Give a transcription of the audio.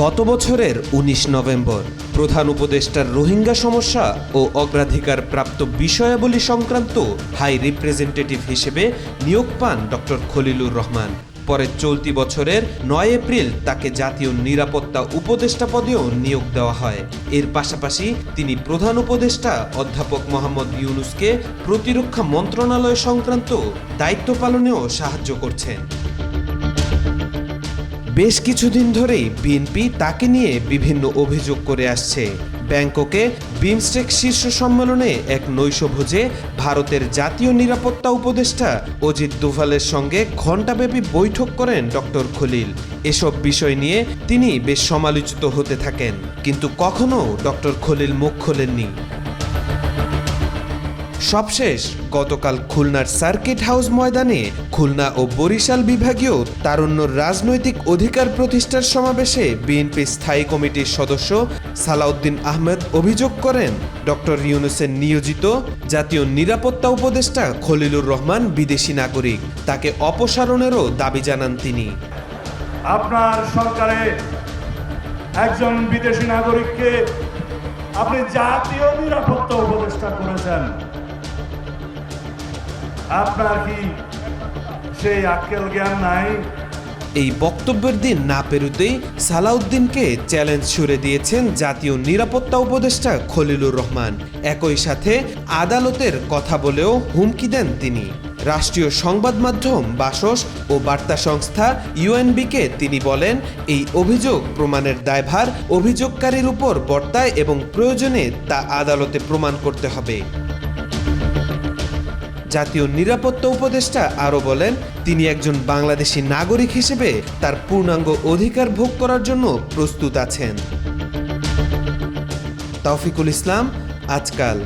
গত বছরের ১৯ নভেম্বর প্রধান উপদেষ্টার রোহিঙ্গা সমস্যা ও অগ্রাধিকার প্রাপ্ত বিষয়াবলী সংক্রান্ত হাই রিপ্রেজেন্টেটিভ হিসেবে নিয়োগ পান ডক্টর খলিলুর রহমান। পরে চলতি বছরের ৯ এপ্রিল তাকে জাতীয় নিরাপত্তা উপদেষ্টা পদেও নিয়োগ দেওয়া হয়। এর পাশাপাশি তিনি প্রধান উপদেষ্টা অধ্যাপক মোহাম্মদ ইউনূসকে প্রতিরক্ষা মন্ত্রণালয় সংক্রান্ত দায়িত্ব পালনেও সাহায্য করছেন। বেশ কিছুদিন ধরেই বিএনপি তাকে নিয়ে বিভিন্ন অভিযোগ করে আসছে। ব্যাংককে বিমস্টেক শীর্ষ সম্মেলনে এক নৈশভোজে ভারতের জাতীয় নিরাপত্তা উপদেষ্টা অজিত দোভালের সঙ্গে ঘণ্টাব্যাপী বৈঠক করেন ডক্টর খলিল। এসব বিষয় নিয়ে তিনি বেশ সমালোচিত হতে থাকেন, কিন্তু কখনো ডক্টর খলিল মুখ খোলেননি। সবশেষ গতকাল খুলনার সার্কিট হাউস ময়দানে খুলনা ও বরিশাল বিভাগীয় তারুণ্যর রাজনৈতিক অধিকার প্রতিষ্ঠার সমাবেশে বিএনপি স্থায়ী কমিটির সদস্য সালাউদ্দিন আহমেদ অভিযোগ করেন ডক্টর ইউনূসের নিয়োজিত জাতীয় নিরাপত্তা উপদেষ্টা খলিলুর রহমান বিদেশি নাগরিক। তাকে অপসারণেরও দাবি জানান তিনি। আপনার সরকারে একজন বিদেশি নাগরিককে আপনি জাতীয় নিরাপত্তা উপদেষ্টা করেছেন, আপনার কি সেই আক্কেল জ্ঞান নাই? এই বক্তব্যের দিন না পেরুতেই সালাউদ্দিনকে চ্যালেঞ্জ ছুড়ে দিয়েছেন জাতীয় নিরাপত্তা উপদেষ্টা খলিলুর রহমান। একই সাথে আদালতের কথা বলেও হুমকি দেন তিনি। রাষ্ট্রীয় সংবাদ মাধ্যম বাসস ও বার্তা সংস্থা ইউএনবিকে তিনি বলেন, এই অভিযোগ প্রমাণের দায়ভার অভিযোগকারীর উপর বর্তায় এবং প্রয়োজনে তা আদালতে প্রমাণ করতে হবে। জাতীয় নিরাপত্তা উপদেষ্টা আরও বলেন, তিনি একজন বাংলাদেশি নাগরিক হিসেবে তার পূর্ণাঙ্গ অধিকার ভোগ করার জন্য প্রস্তুত আছেন। তৌফিকুল ইসলাম, আজকাল।